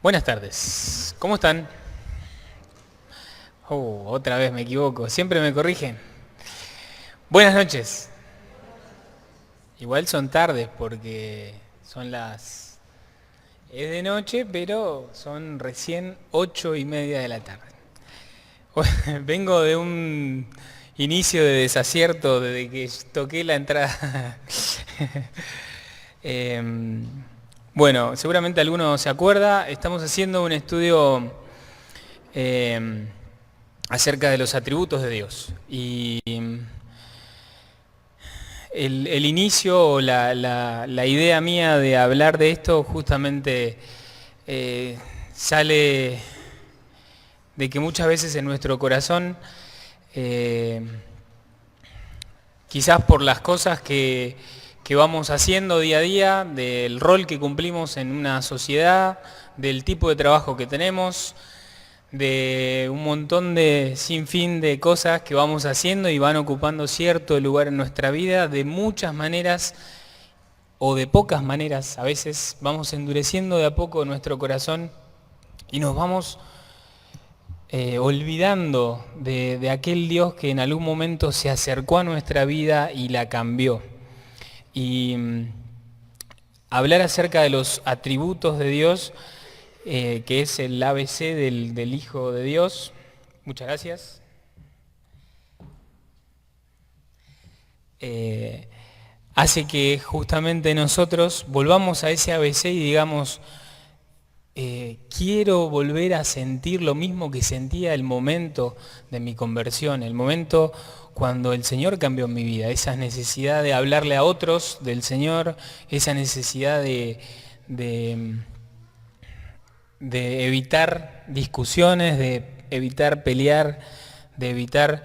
Buenas tardes, ¿cómo están? Otra vez me equivoco, siempre me corrigen. Buenas noches. Igual son tardes porque son las... Es de noche, pero son recién 8:30 de la tarde. Vengo de un inicio de desacierto desde que toqué la entrada. Em, bueno, seguramente alguno se acuerda, estamos haciendo un estudio acerca de los atributos de Dios. Y el inicio o la idea mía de hablar de esto justamente sale de que muchas veces en nuestro corazón, quizás por las cosas que vamos haciendo día a día, del rol que cumplimos en una sociedad, del tipo de trabajo que tenemos, de un montón de sinfín de cosas que vamos haciendo y van ocupando cierto lugar en nuestra vida, de muchas maneras o de pocas maneras, a veces vamos endureciendo de a poco nuestro corazón y nos vamos olvidando de aquel Dios que en algún momento se acercó a nuestra vida y la cambió. Y hablar acerca de los atributos de Dios, que es el ABC del Hijo de Dios. Muchas gracias. Hace que justamente nosotros volvamos a ese ABC y digamos, quiero volver a sentir lo mismo que sentía el momento de mi conversión, el momento cuando el Señor cambió mi vida, esa necesidad de hablarle a otros del Señor, esa necesidad de evitar discusiones, de evitar pelear, de evitar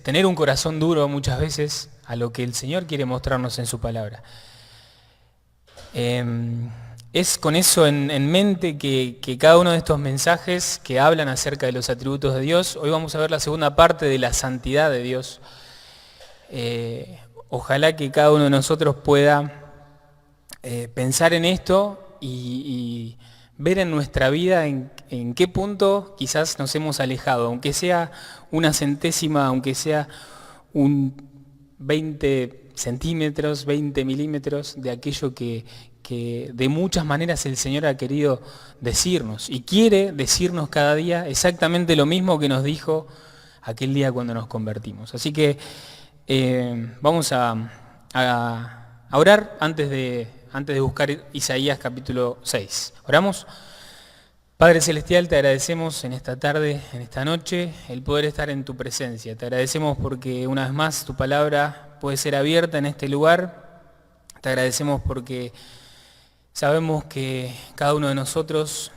tener un corazón duro muchas veces a lo que el Señor quiere mostrarnos en su palabra. Es con eso en mente que cada uno de estos mensajes que hablan acerca de los atributos de Dios, hoy vamos a ver la segunda parte de la santidad de Dios. Ojalá que cada uno de nosotros pueda pensar en esto y ver en nuestra vida en qué punto quizás nos hemos alejado, aunque sea una centésima, aunque sea un 20 centímetros, 20 milímetros de aquello que de muchas maneras el Señor ha querido decirnos y quiere decirnos cada día exactamente lo mismo que nos dijo aquel día cuando nos convertimos. Así que vamos a orar antes de buscar Isaías capítulo 6. ¿Oramos? Padre Celestial, te agradecemos en esta tarde, en esta noche, el poder estar en tu presencia. Te agradecemos porque una vez más tu palabra puede ser abierta en este lugar. Te agradecemos porque sabemos que cada uno de nosotros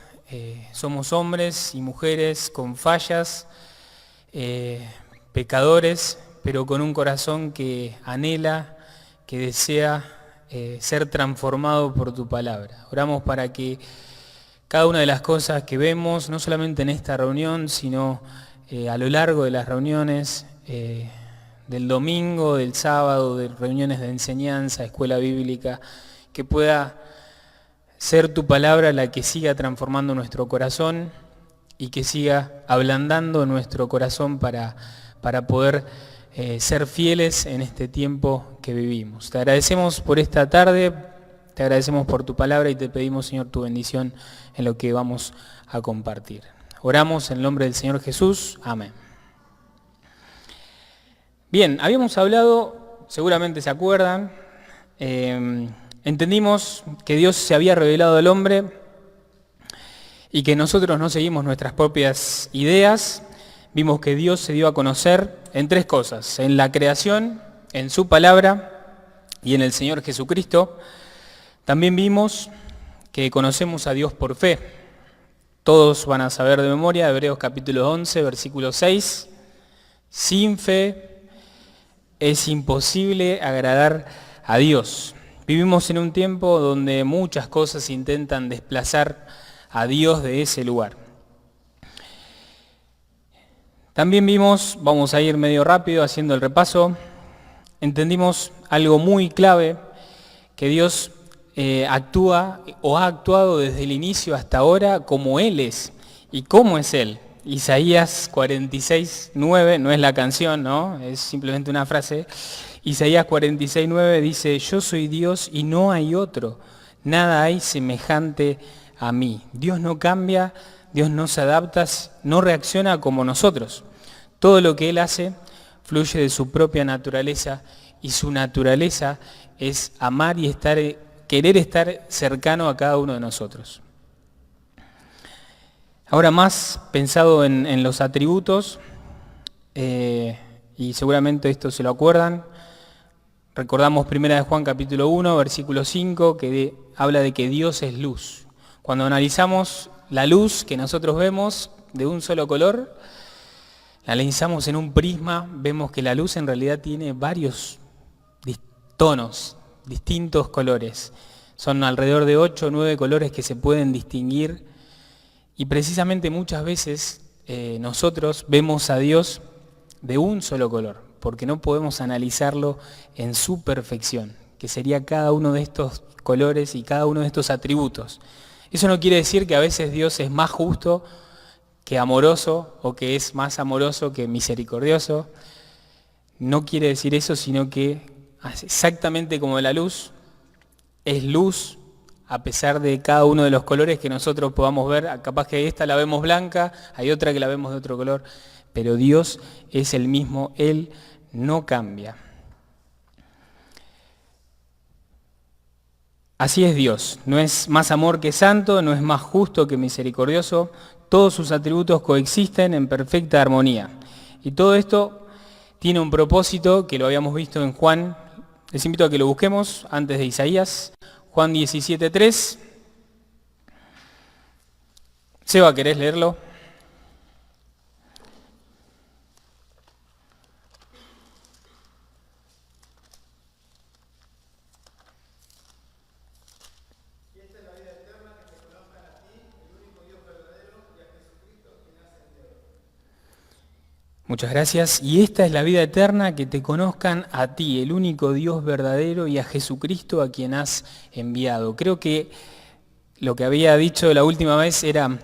somos hombres y mujeres con fallas, pecadores, pero con un corazón que anhela, que desea ser transformado por tu palabra. Oramos para que cada una de las cosas que vemos, no solamente en esta reunión, sino a lo largo de las reuniones, del domingo, del sábado, de reuniones de enseñanza, escuela bíblica, que pueda ser tu palabra la que siga transformando nuestro corazón y que siga ablandando nuestro corazón para poder ser fieles en este tiempo que vivimos. Te agradecemos por esta tarde, te agradecemos por tu palabra y te pedimos, Señor, tu bendición en lo que vamos a compartir. Oramos en el nombre del Señor Jesús. Amén. Bien, habíamos hablado, seguramente se acuerdan, entendimos que Dios se había revelado al hombre y que nosotros no seguimos nuestras propias ideas. Vimos que Dios se dio a conocer en tres cosas: en la creación, en su palabra y en el Señor Jesucristo. También vimos que conocemos a Dios por fe. Todos van a saber de memoria Hebreos capítulo 11, versículo 6. Sin fe es imposible agradar a Dios. Vivimos en un tiempo donde muchas cosas intentan desplazar a Dios de ese lugar. También vimos, vamos a ir medio rápido haciendo el repaso, entendimos algo muy clave, que Dios actúa o ha actuado desde el inicio hasta ahora como Él es. ¿Y cómo es Él? Isaías 46:9, no es la canción, ¿no? Es simplemente una frase. Isaías 46:9 dice, yo soy Dios y no hay otro, nada hay semejante a mí. Dios no cambia, Dios no se adapta, no reacciona como nosotros. Todo lo que Él hace fluye de su propia naturaleza y su naturaleza es amar y querer estar cercano a cada uno de nosotros. Ahora más pensado en los atributos, y seguramente esto se lo acuerdan, recordamos 1 Juan capítulo 1, versículo 5, que habla de que Dios es luz. Cuando analizamos la luz que nosotros vemos de un solo color, la analizamos en un prisma, vemos que la luz en realidad tiene varios tonos, distintos colores. Son alrededor de 8 o 9 colores que se pueden distinguir. Y precisamente muchas veces nosotros vemos a Dios de un solo color, porque no podemos analizarlo en su perfección, que sería cada uno de estos colores y cada uno de estos atributos. Eso no quiere decir que a veces Dios es más justo que amoroso o que es más amoroso que misericordioso. No quiere decir eso, sino que exactamente como la luz es luz, a pesar de cada uno de los colores que nosotros podamos ver. Capaz que esta la vemos blanca, hay otra que la vemos de otro color, pero Dios es el mismo, Él no cambia. Así es Dios, no es más amor que santo, no es más justo que misericordioso, todos sus atributos coexisten en perfecta armonía. Y todo esto tiene un propósito que lo habíamos visto en Juan. Les invito a que lo busquemos antes de Isaías. Juan 17:3. Seba, ¿querés leerlo? Muchas gracias. Y esta es la vida eterna, que te conozcan a ti, el único Dios verdadero, y a Jesucristo a quien has enviado. Creo que lo que había dicho la última vez era,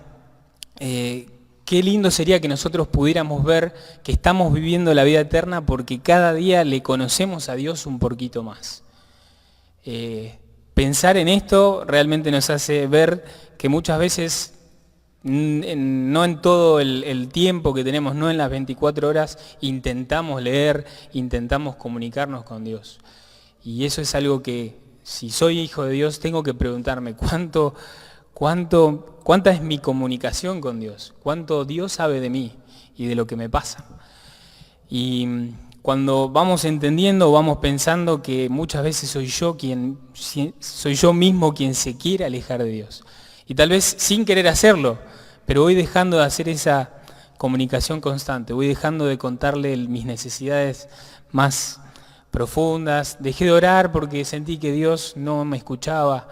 qué lindo sería que nosotros pudiéramos ver que estamos viviendo la vida eterna porque cada día le conocemos a Dios un poquito más. Pensar en esto realmente nos hace ver que muchas veces, no en todo el tiempo que tenemos, no en las 24 horas, intentamos leer, intentamos comunicarnos con Dios. Y eso es algo que, si soy hijo de Dios, tengo que preguntarme cuánta es mi comunicación con Dios, cuánto Dios sabe de mí y de lo que me pasa. Y cuando vamos entendiendo, vamos pensando que muchas veces soy yo mismo quien se quiere alejar de Dios. Y tal vez sin querer hacerlo, pero voy dejando de hacer esa comunicación constante, voy dejando de contarle mis necesidades más profundas, dejé de orar porque sentí que Dios no me escuchaba,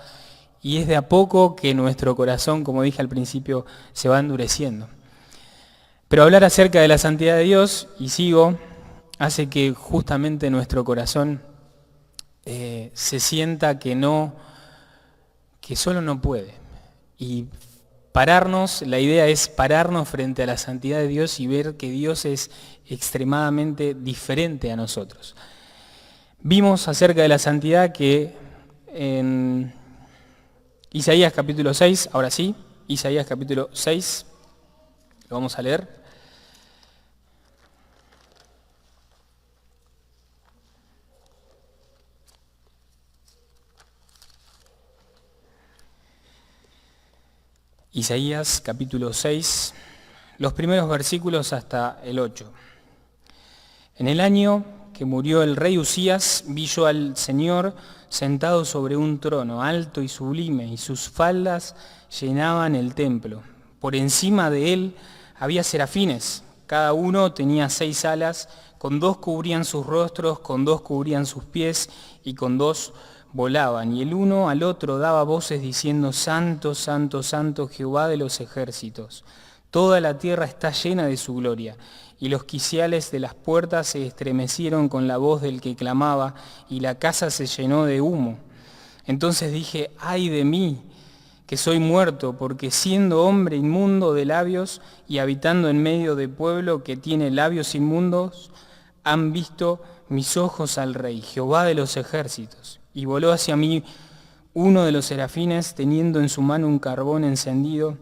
y es de a poco que nuestro corazón, como dije al principio, se va endureciendo. Pero hablar acerca de la santidad de Dios, y sigo, hace que justamente nuestro corazón se sienta que solo no puede. Y la idea es pararnos frente a la santidad de Dios y ver que Dios es extremadamente diferente a nosotros. Vimos acerca de la santidad que en Isaías capítulo 6, ahora sí, Isaías capítulo 6, lo vamos a leer. Isaías capítulo 6, los primeros versículos hasta el 8. En el año que murió el rey Usías, vi yo al Señor sentado sobre un trono alto y sublime, y sus faldas llenaban el templo. Por encima de él había serafines, cada uno tenía 6 alas, con 2 cubrían sus rostros, con 2 cubrían sus pies, y con 2 volaban, y el uno al otro daba voces diciendo, Santo, Santo, Santo, Jehová de los ejércitos. Toda la tierra está llena de su gloria. Y los quiciales de las puertas se estremecieron con la voz del que clamaba, y la casa se llenó de humo. Entonces dije, ay de mí, que soy muerto, porque siendo hombre inmundo de labios y habitando en medio de pueblo que tiene labios inmundos, han visto mis ojos al Rey, Jehová de los ejércitos. Y voló hacia mí uno de los serafines, teniendo en su mano un carbón encendido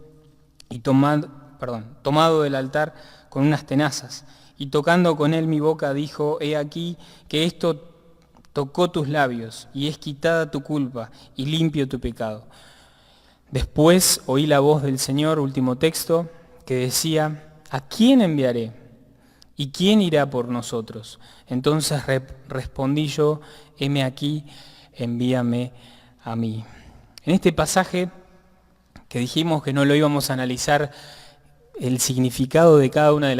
y tomado del altar con unas tenazas. Y tocando con él mi boca, dijo, he aquí que esto tocó tus labios, y es quitada tu culpa, y limpio tu pecado. Después oí la voz del Señor, último texto, que decía, ¿a quién enviaré? ¿Y quién irá por nosotros? Entonces respondí yo, heme aquí, envíame a mí. En este pasaje, que dijimos que no lo íbamos a analizar el significado de cada una de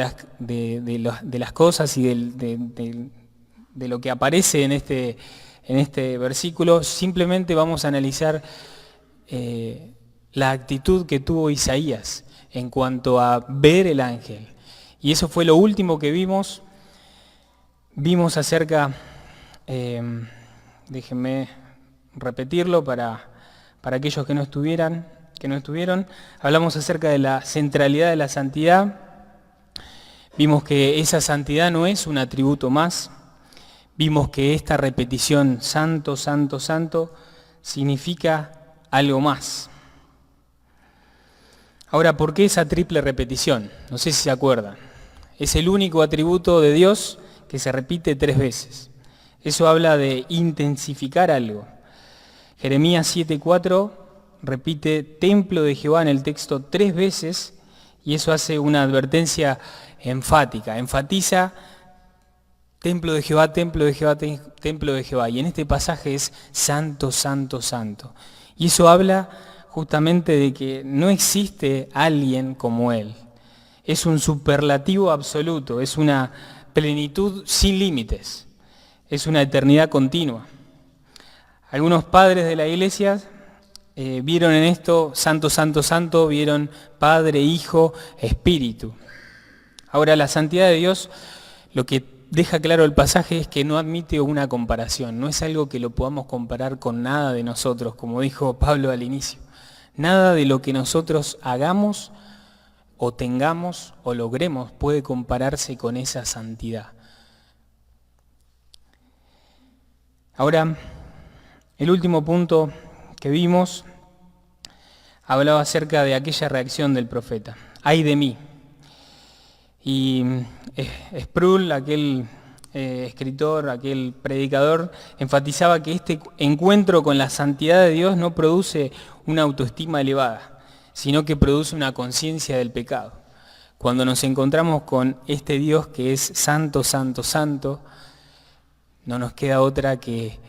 las cosas y de lo que aparece en este versículo, simplemente vamos a analizar la actitud que tuvo Isaías en cuanto a ver el ángel. Y eso fue lo último que vimos. Vimos acerca, déjenme repetirlo para aquellos que no estuvieron, hablamos acerca de la centralidad de la santidad. Vimos que esa santidad no es un atributo más. Vimos que esta repetición, santo, santo, santo, significa algo más. Ahora, ¿por qué esa triple repetición? No sé si se acuerdan. Es el único atributo de Dios que se repite 3 veces. Eso habla de intensificar algo. Jeremías 7:4 repite templo de Jehová en el texto 3 veces y eso hace una advertencia enfática. Enfatiza templo de Jehová, templo de Jehová, templo de Jehová. Y en este pasaje es santo, santo, santo. Y eso habla justamente de que no existe alguien como Él. Es un superlativo absoluto, es una plenitud sin límites, es una eternidad continua. Algunos padres de la iglesia vieron en esto santo, santo, santo, vieron Padre, Hijo, Espíritu. Ahora, la santidad de Dios, lo que deja claro el pasaje es que no admite una comparación, no es algo que lo podamos comparar con nada de nosotros, como dijo Pablo al inicio. Nada de lo que nosotros hagamos o tengamos o logremos puede compararse con esa santidad. Ahora, el último punto que vimos hablaba acerca de aquella reacción del profeta. ¡Ay de mí! Y Sproul, aquel escritor, aquel predicador, enfatizaba que este encuentro con la santidad de Dios no produce una autoestima elevada, sino que produce una conciencia del pecado. Cuando nos encontramos con este Dios que es santo, santo, santo, no nos queda otra que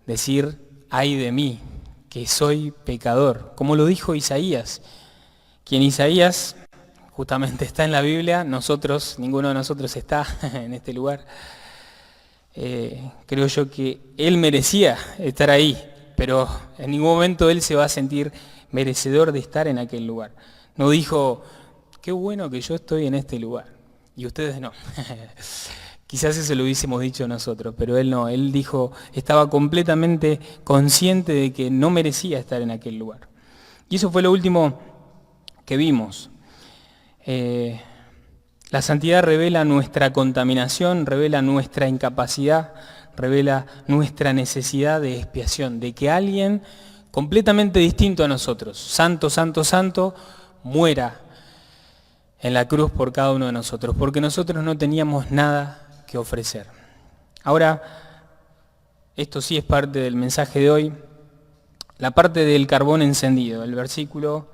decir, ay de mí, que soy pecador, como lo dijo Isaías, quien Isaías justamente está en la Biblia, ninguno de nosotros está en este lugar. Creo yo que él merecía estar ahí, pero en ningún momento él se va a sentir merecedor de estar en aquel lugar. No dijo, qué bueno que yo estoy en este lugar, y ustedes no. Quizás eso lo hubiésemos dicho nosotros, pero él no. Él dijo, estaba completamente consciente de que no merecía estar en aquel lugar. Y eso fue lo último que vimos. La santidad revela nuestra contaminación, revela nuestra incapacidad, revela nuestra necesidad de expiación, de que alguien completamente distinto a nosotros, santo, santo, santo, muera en la cruz por cada uno de nosotros, porque nosotros no teníamos nada que ofrecer. Ahora, esto sí es parte del mensaje de hoy, la parte del carbón encendido, el versículo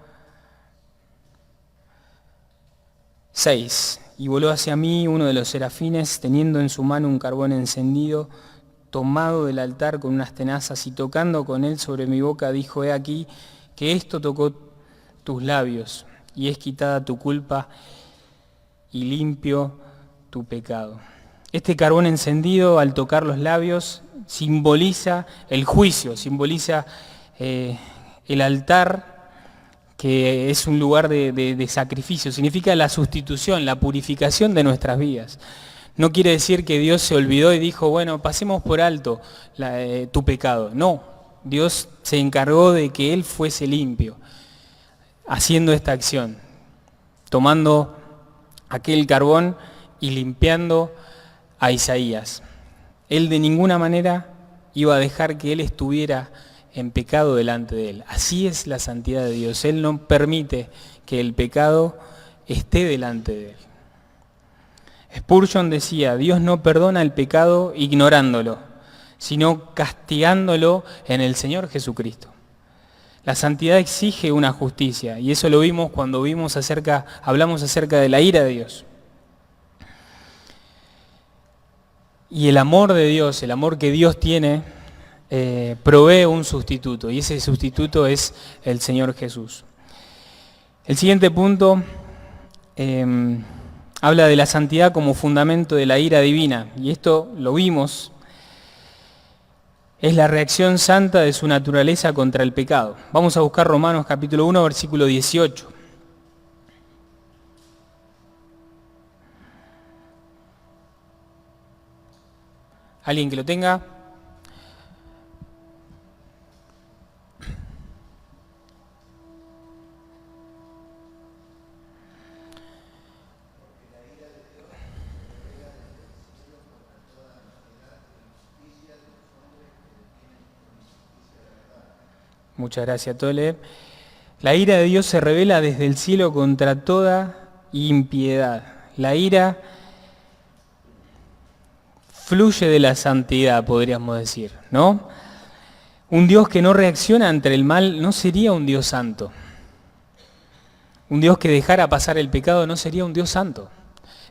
6. Y voló hacia mí uno de los serafines, teniendo en su mano un carbón encendido, tomado del altar con unas tenazas, y tocando con él sobre mi boca, dijo, he aquí, que esto tocó tus labios, y es quitada tu culpa, y limpio tu pecado. Este carbón encendido, al tocar los labios, simboliza el juicio, simboliza el altar, que es un lugar de sacrificio, significa la sustitución, la purificación de nuestras vidas. No quiere decir que Dios se olvidó y dijo, bueno, pasemos por alto tu pecado. No, Dios se encargó de que Él fuese limpio, haciendo esta acción, tomando aquel carbón y limpiando a Isaías. Él de ninguna manera iba a dejar que Él estuviera en pecado delante de Él. Así es la santidad de Dios. Él no permite que el pecado esté delante de Él. Spurgeon decía, Dios no perdona el pecado ignorándolo, sino castigándolo en el Señor Jesucristo. La santidad exige una justicia, y eso lo vimos cuando hablamos acerca de la ira de Dios. Y el amor de Dios, el amor que Dios tiene, provee un sustituto, y ese sustituto es el Señor Jesús. El siguiente punto habla de la santidad como fundamento de la ira divina, y esto lo vimos. Es la reacción santa de su naturaleza contra el pecado. Vamos a buscar Romanos capítulo 1, versículo 18. ¿Alguien que lo tenga? Muchas gracias, Tole. La ira de Dios se revela desde el cielo contra toda impiedad. La ira fluye de la santidad, podríamos decir, ¿no? Un Dios que no reacciona ante el mal no sería un Dios santo. Un Dios que dejara pasar el pecado no sería un Dios santo.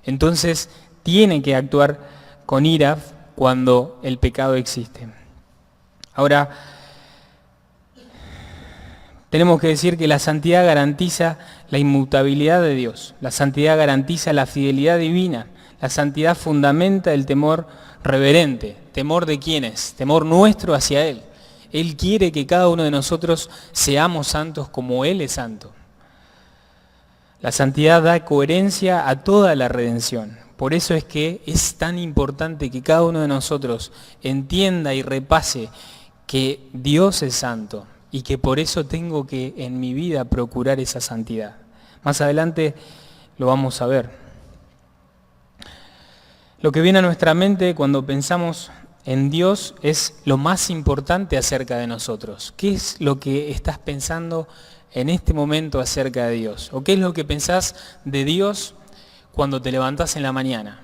Entonces tiene que actuar con ira cuando el pecado existe. Ahora, tenemos que decir que la santidad garantiza la inmutabilidad de Dios. La santidad garantiza la fidelidad divina. La santidad fundamenta el temor reverente. ¿Temor de quiénes? Temor nuestro hacia Él. Él quiere que cada uno de nosotros seamos santos como Él es santo. La santidad da coherencia a toda la redención. Por eso es que es tan importante que cada uno de nosotros entienda y repase que Dios es santo y que por eso tengo que en mi vida procurar esa santidad. Más adelante lo vamos a ver. Lo que viene a nuestra mente cuando pensamos en Dios es lo más importante acerca de nosotros. ¿Qué es lo que estás pensando en este momento acerca de Dios? ¿O qué es lo que pensás de Dios cuando te levantás en la mañana?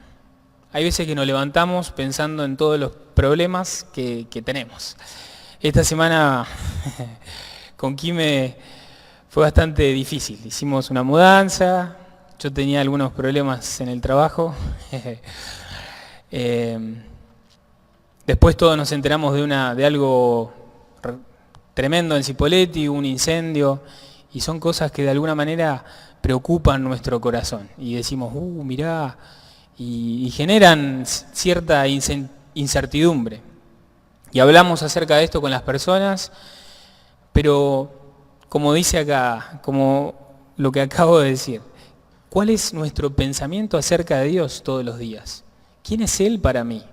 Hay veces que nos levantamos pensando en todos los problemas que tenemos. Esta semana con Quime fue bastante difícil. Hicimos una mudanza, yo tenía algunos problemas en el trabajo. Después todos nos enteramos de algo tremendo en Cipolletti, un incendio, y son cosas que de alguna manera preocupan nuestro corazón. Y decimos, mirá, y generan cierta incertidumbre. Y hablamos acerca de esto con las personas, pero como dice acá, como lo que acabo de decir, ¿cuál es nuestro pensamiento acerca de Dios todos los días? ¿Quién es Él para mí?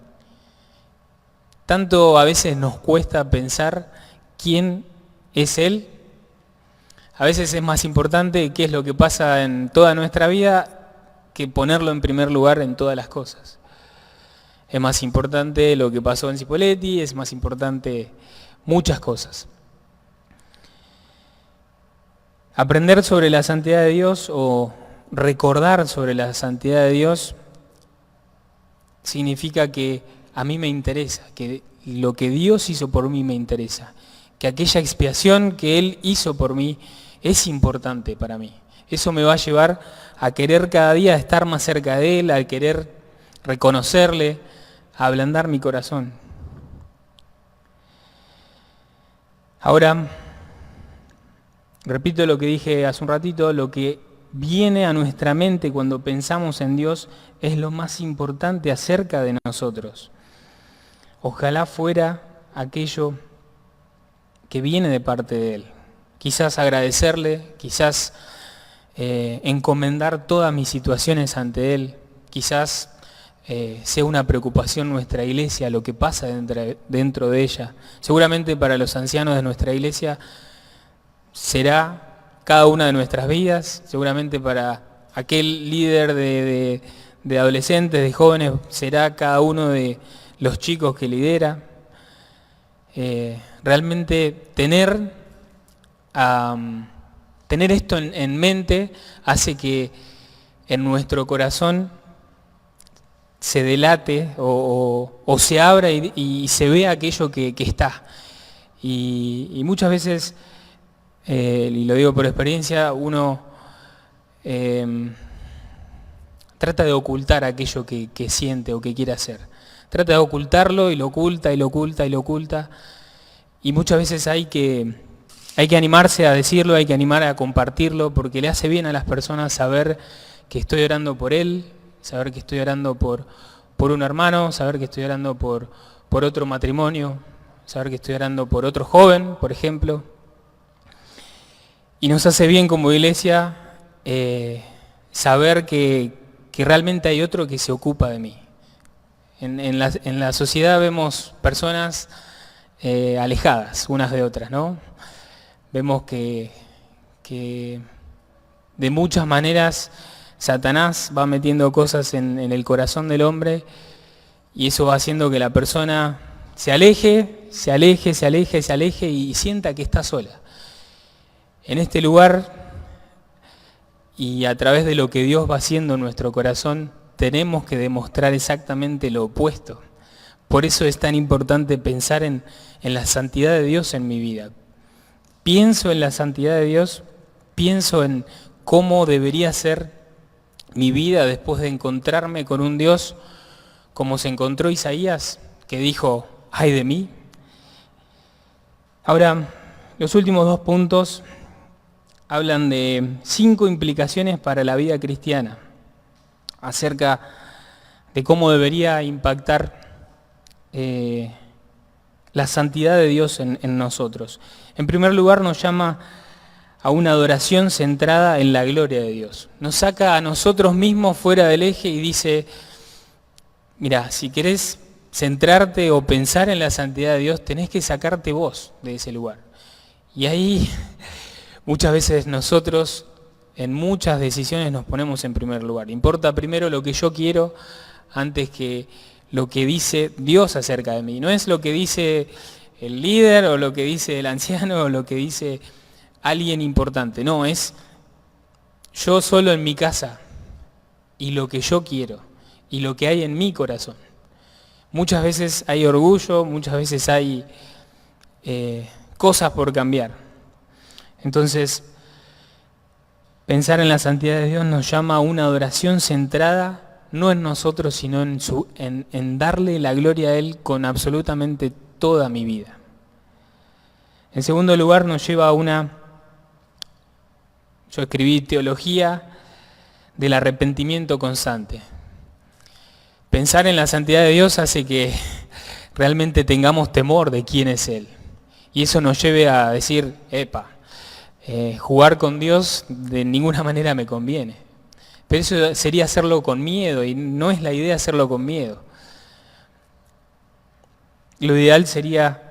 Tanto a veces nos cuesta pensar quién es Él. A veces es más importante qué es lo que pasa en toda nuestra vida que ponerlo en primer lugar en todas las cosas. Es más importante lo que pasó en Cipolletti, es más importante muchas cosas. Aprender sobre la santidad de Dios o recordar sobre la santidad de Dios significa que a mí me interesa, que lo que Dios hizo por mí me interesa, que aquella expiación que Él hizo por mí es importante para mí. Eso me va a llevar a querer cada día estar más cerca de Él, a querer reconocerle, a ablandar mi corazón. Ahora, repito lo que dije hace un ratito, lo que viene a nuestra mente cuando pensamos en Dios es lo más importante acerca de nosotros. Ojalá fuera aquello que viene de parte de Él. Quizás agradecerle, quizás encomendar todas mis situaciones ante Él, quizás sea una preocupación nuestra iglesia, lo que pasa dentro de ella. Seguramente para los ancianos de nuestra iglesia será cada una de nuestras vidas, seguramente para aquel líder de adolescentes, de jóvenes, será cada uno de los chicos que lidera. Realmente tener esto en mente hace que en nuestro corazón se delate o se abra y se vea aquello que está. Y muchas veces, y lo digo por experiencia, uno trata de ocultar aquello que siente o que quiere hacer. Trata de ocultarlo y lo oculta y lo oculta y lo oculta. Y muchas veces hay que animarse a decirlo, hay que animar a compartirlo, porque le hace bien a las personas saber que estoy orando por él, saber que estoy orando por un hermano, saber que estoy orando por otro matrimonio, saber que estoy orando por otro joven, por ejemplo. Y nos hace bien como iglesia saber que realmente hay otro que se ocupa de mí. En la sociedad vemos personas alejadas unas de otras, ¿no? Vemos que de muchas maneras Satanás va metiendo cosas en el corazón del hombre y eso va haciendo que la persona se aleje y sienta que está sola. En este lugar y a través de lo que Dios va haciendo en nuestro corazón, tenemos que demostrar exactamente lo opuesto. Por eso es tan importante pensar en la santidad de Dios en mi vida. Pienso en la santidad de Dios, pienso en cómo debería ser mi vida después de encontrarme con un Dios como se encontró Isaías, que dijo, ¡ay de mí! Ahora, los últimos 2 puntos hablan de 5 implicaciones para la vida cristiana, acerca de cómo debería impactar la santidad de Dios en nosotros. En primer lugar, nos llama a una adoración centrada en la gloria de Dios. Nos saca a nosotros mismos fuera del eje y dice, mira, si querés centrarte o pensar en la santidad de Dios, tenés que sacarte vos de ese lugar. Y ahí muchas veces nosotros en muchas decisiones nos ponemos en primer lugar. Importa primero lo que yo quiero antes que lo que dice Dios acerca de mí. No es lo que dice el líder o lo que dice el anciano o lo que dice alguien importante. No, es yo solo en mi casa y lo que yo quiero y lo que hay en mi corazón. Muchas veces hay orgullo, muchas veces hay cosas por cambiar. Entonces, pensar en la santidad de Dios nos llama a una adoración centrada no en nosotros, sino en darle la gloria a Él con absolutamente toda mi vida. En segundo lugar, nos lleva a yo escribí teología del arrepentimiento constante. Pensar en la santidad de Dios hace que realmente tengamos temor de quién es Él. Y eso nos lleve a decir, jugar con Dios de ninguna manera me conviene. Pero eso sería hacerlo con miedo y no es la idea hacerlo con miedo. Lo ideal sería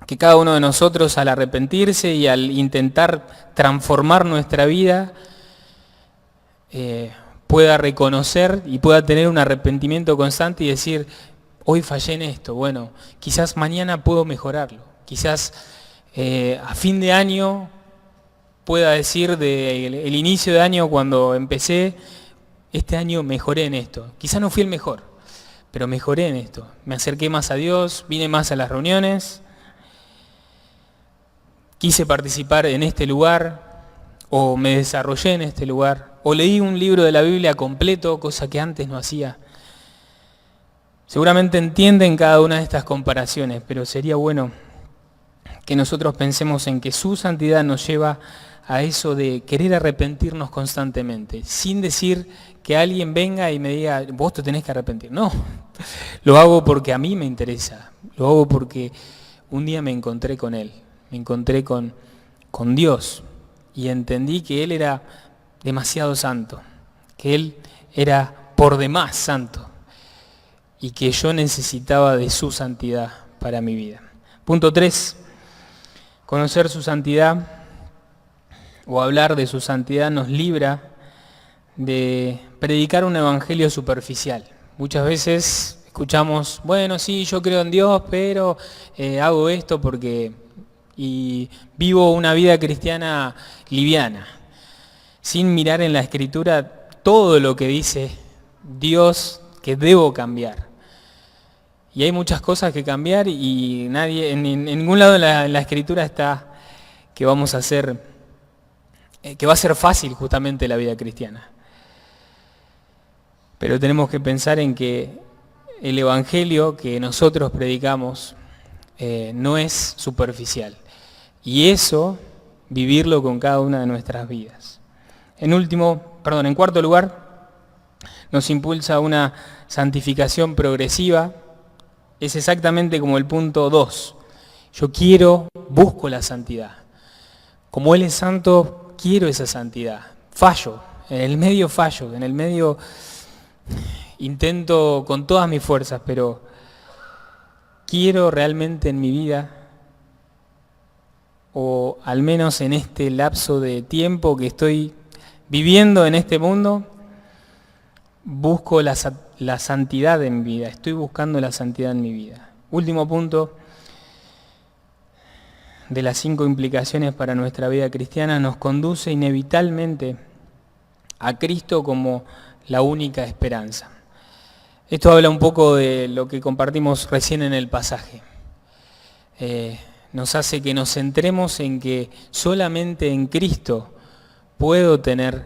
que cada uno de nosotros al arrepentirse y al intentar transformar nuestra vida pueda reconocer y pueda tener un arrepentimiento constante y decir, hoy fallé en esto, bueno, quizás mañana puedo mejorarlo, quizás a fin de año pueda decir del inicio de año cuando empecé, este año mejoré en esto, quizás no fui el mejor, pero mejoré en esto, me acerqué más a Dios, vine más a las reuniones, quise participar en este lugar, o me desarrollé en este lugar, o leí un libro de la Biblia completo, cosa que antes no hacía. Seguramente entienden cada una de estas comparaciones, pero sería bueno que nosotros pensemos en que su santidad nos lleva a eso de querer arrepentirnos constantemente, sin decir que alguien venga y me diga, vos te tenés que arrepentir. No, lo hago porque a mí me interesa, lo hago porque un día me encontré con Él. Me encontré con Dios y entendí que Él era demasiado santo, que Él era por demás santo. y que yo necesitaba de su santidad para mi vida. Punto 3. Conocer su santidad o hablar de su santidad nos libra de predicar un evangelio superficial. Muchas veces escuchamos, bueno, sí, yo creo en Dios, pero hago esto porque... y vivo una vida cristiana liviana, sin mirar en la Escritura todo lo que dice Dios que debo cambiar. Y hay muchas cosas que cambiar y nadie, en ningún lado en la Escritura está que vamos a hacer, que va a ser fácil justamente la vida cristiana. Pero tenemos que pensar en que el evangelio que nosotros predicamos no es superficial. Y eso, vivirlo con cada una de nuestras vidas. En cuarto lugar, nos impulsa a una santificación progresiva. Es exactamente como el punto 2. Yo busco la santidad. Como Él es santo, quiero esa santidad. Fallo, en el medio intento con todas mis fuerzas, pero quiero realmente en mi vida, o al menos en este lapso de tiempo que estoy viviendo en este mundo, busco la santidad en mi vida, estoy buscando la santidad en mi vida. Último punto de las 5 implicaciones para nuestra vida cristiana, nos conduce inevitablemente a Cristo como la única esperanza. Esto habla un poco de lo que compartimos recién en el pasaje. Nos hace que nos centremos en que solamente en Cristo puedo tener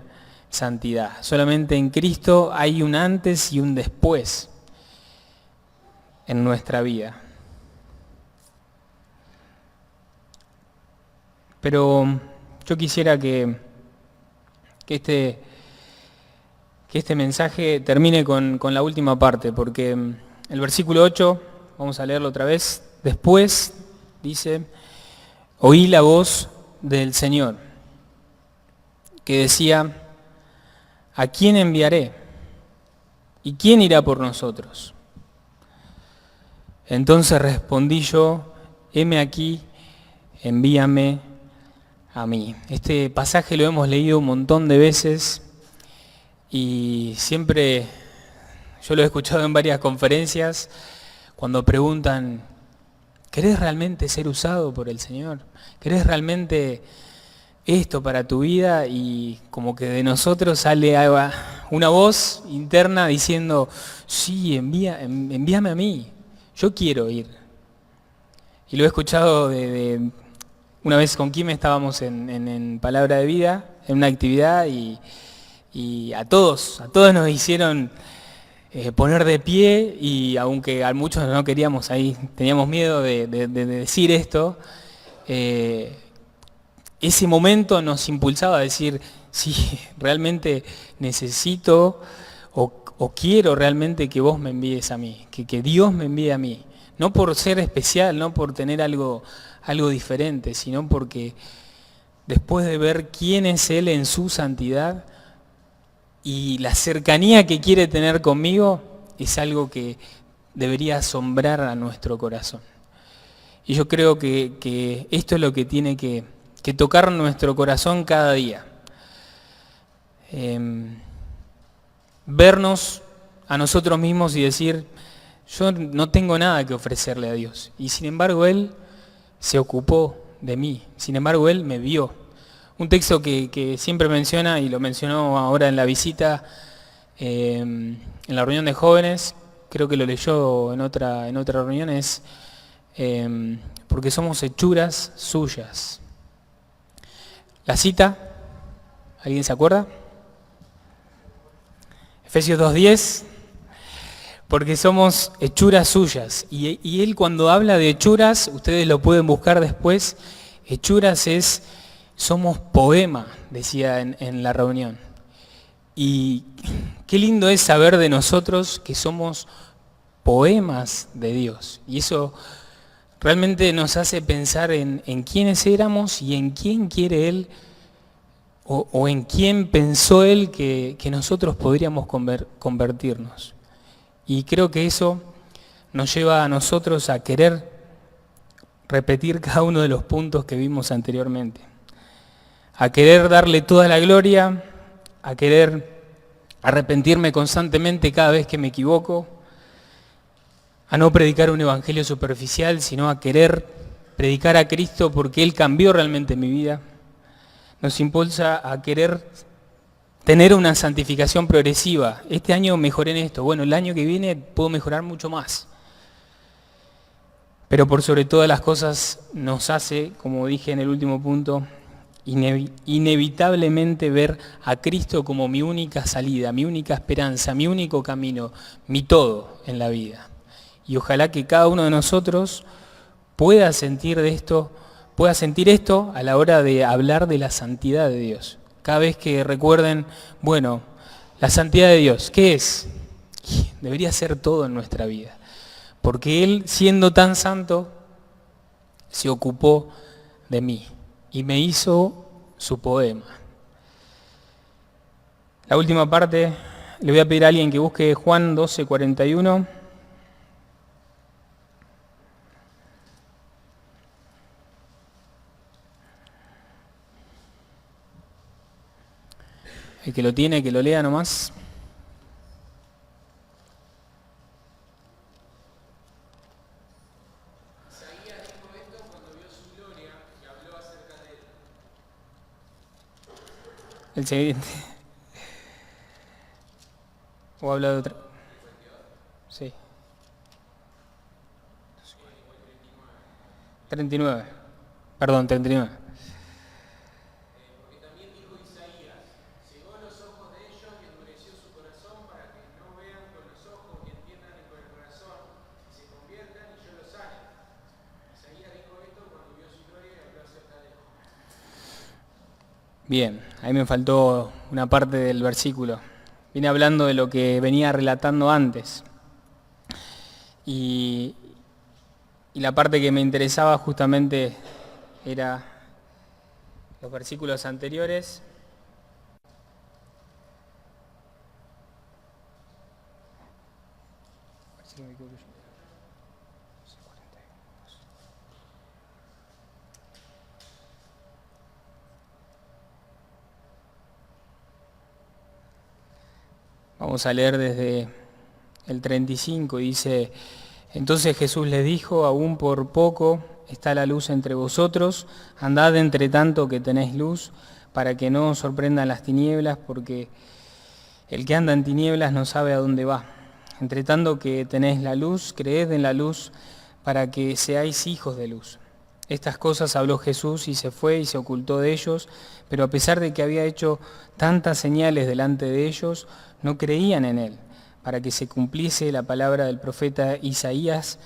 santidad. Solamente en Cristo hay un antes y un después en nuestra vida. Pero yo quisiera que este mensaje termine con la última parte, porque el versículo 8, vamos a leerlo otra vez. Después dice, oí la voz del Señor, que decía, ¿a quién enviaré? ¿Y quién irá por nosotros? Entonces respondí yo, heme aquí, envíame a mí. Este pasaje lo hemos leído un montón de veces y siempre, yo lo he escuchado en varias conferencias, cuando preguntan, ¿querés realmente ser usado por el Señor? ¿Querés realmente esto para tu vida? Y como que de nosotros sale una voz interna diciendo, sí, envíame a mí, yo quiero ir. Y lo he escuchado una vez con Kim estábamos en Palabra de Vida, en una actividad, y a todos nos hicieron poner de pie, y aunque a muchos no queríamos, ahí teníamos miedo de decir esto, ese momento nos impulsaba a decir, sí, realmente necesito o quiero realmente que vos me envíes a mí, que Dios me envíe a mí. No por ser especial, no por tener algo diferente, sino porque después de ver quién es Él en su santidad y la cercanía que quiere tener conmigo, es algo que debería asombrar a nuestro corazón. Y yo creo que esto es lo que tiene que tocar nuestro corazón cada día. Vernos a nosotros mismos y decir, yo no tengo nada que ofrecerle a Dios. Y sin embargo Él se ocupó de mí. Sin embargo Él me vio. Un texto que siempre menciona, y lo mencionó ahora en la visita, en la reunión de jóvenes, creo que lo leyó en otra reunión, es porque somos hechuras suyas. La cita, ¿alguien se acuerda? Efesios 2:10, porque somos hechuras suyas. Y Él cuando habla de hechuras, ustedes lo pueden buscar después, hechuras somos poema, decía en la reunión. Y qué lindo es saber de nosotros que somos poemas de Dios. Y eso realmente nos hace pensar en quiénes éramos y en quién quiere Él, o en quién pensó Él que nosotros podríamos convertirnos. Y creo que eso nos lleva a nosotros a querer repetir cada uno de los puntos que vimos anteriormente. A querer darle toda la gloria, a querer arrepentirme constantemente cada vez que me equivoco, a no predicar un evangelio superficial, sino a querer predicar a Cristo porque Él cambió realmente mi vida. Nos impulsa a querer tener una santificación progresiva. Este año mejoré en esto, bueno, el año que viene puedo mejorar mucho más. Pero por sobre todas las cosas nos hace, como dije en el último punto, inevitablemente ver a Cristo como mi única salida, mi única esperanza, mi único camino, mi todo en la vida. Y ojalá que cada uno de nosotros pueda sentir esto a la hora de hablar de la santidad de Dios. Cada vez que recuerden, bueno, la santidad de Dios, ¿qué es? Debería ser todo en nuestra vida. Porque Él, siendo tan santo, se ocupó de mí y me hizo su poema. La última parte, le voy a pedir a alguien que busque Juan 12:41. El que lo tiene, que lo lea nomás. Isaías dijo esto cuando vio su gloria y habló acerca de él. El siguiente. ¿O habla de otra? Sí. 39. Perdón, 39. Porque también dijo Isaías, cegó los ojos de ellos y endureció su corazón para que no vean con los ojos y entiendan con el corazón y se conviertan y yo los sane. Isaías dijo esto cuando vio su gloria y habló acerca de él. Bien, ahí me faltó una parte del versículo. Viene hablando de lo que venía relatando antes. Y la parte que me interesaba justamente era los versículos anteriores. Vamos a leer desde el 35, dice: entonces Jesús les dijo, aún por poco está la luz entre vosotros, andad entre tanto que tenéis luz, para que no os sorprendan las tinieblas, porque el que anda en tinieblas no sabe a dónde va. Entre tanto que tenéis la luz, creed en la luz, para que seáis hijos de luz. Estas cosas habló Jesús y se fue y se ocultó de ellos, pero a pesar de que había hecho tantas señales delante de ellos, no creían en él, para que se cumpliese la palabra del profeta Isaías,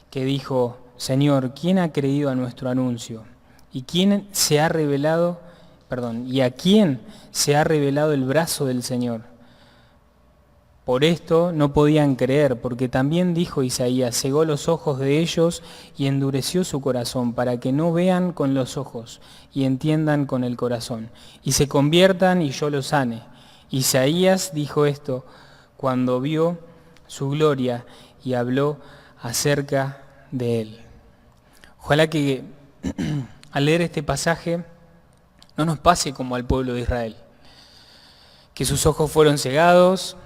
que dijo: Señor, ¿quién ha creído a nuestro anuncio? ¿Y a quién se ha revelado el brazo del Señor? Por esto no podían creer, porque también dijo Isaías, cegó los ojos de ellos y endureció su corazón, para que no vean con los ojos y entiendan con el corazón, y se conviertan y yo los sane. Isaías dijo esto cuando vio su gloria y habló acerca de él. Ojalá que al leer este pasaje no nos pase como al pueblo de Israel, que sus ojos fueron cegados,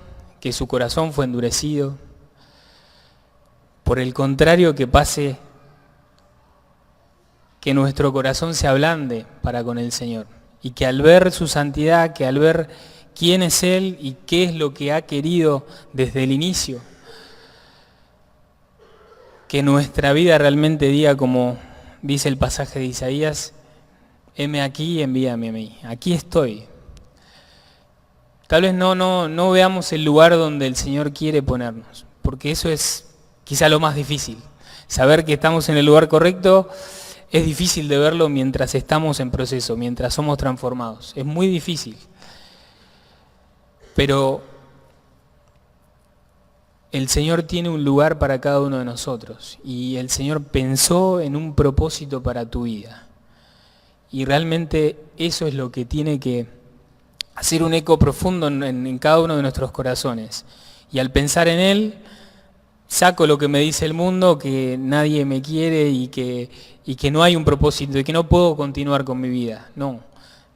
que su corazón fue endurecido. Por el contrario, que pase que nuestro corazón se ablande para con el Señor, y que al ver su santidad, que al ver quién es Él y qué es lo que ha querido desde el inicio, que nuestra vida realmente diga, como dice el pasaje de Isaías: heme aquí y envíame a mí, aquí estoy. Tal vez no veamos el lugar donde el Señor quiere ponernos, porque eso es quizá lo más difícil. Saber que estamos en el lugar correcto es difícil de verlo mientras estamos en proceso, mientras somos transformados. Es muy difícil. Pero el Señor tiene un lugar para cada uno de nosotros, y el Señor pensó en un propósito para tu vida. Y realmente eso es lo que tiene que hacer un eco profundo en cada uno de nuestros corazones. Y al pensar en Él, saco lo que me dice el mundo, que nadie me quiere y que no hay un propósito y que no puedo continuar con mi vida. No,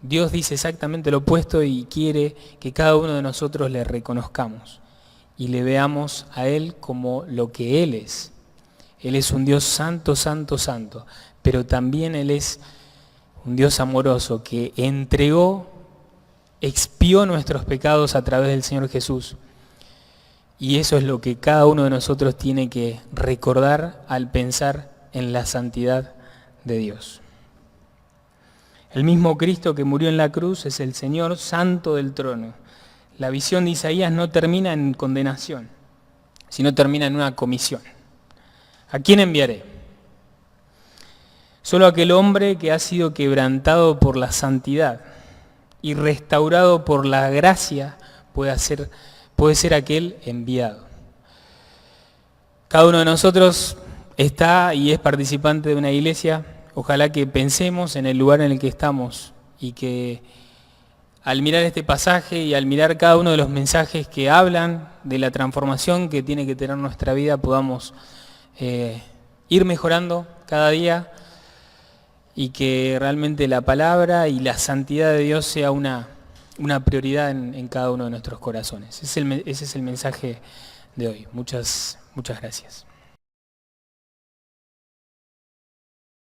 Dios dice exactamente lo opuesto y quiere que cada uno de nosotros le reconozcamos y le veamos a Él como lo que Él es. Él es un Dios santo, santo, santo, pero también Él es un Dios amoroso que expió nuestros pecados a través del Señor Jesús. Y eso es lo que cada uno de nosotros tiene que recordar al pensar en la santidad de Dios. El mismo Cristo que murió en la cruz es el Señor santo del trono. La visión de Isaías no termina en condenación, sino termina en una comisión. ¿A quién enviaré? Solo aquel hombre que ha sido quebrantado por la santidad y restaurado por la gracia puede ser aquel enviado. Cada uno de nosotros está y es participante de una iglesia. Ojalá que pensemos en el lugar en el que estamos y que al mirar este pasaje y al mirar cada uno de los mensajes que hablan de la transformación que tiene que tener nuestra vida, podamos ir mejorando cada día y que realmente la palabra y la santidad de Dios sea una prioridad en cada uno de nuestros corazones. Ese es el mensaje de hoy. Muchas gracias.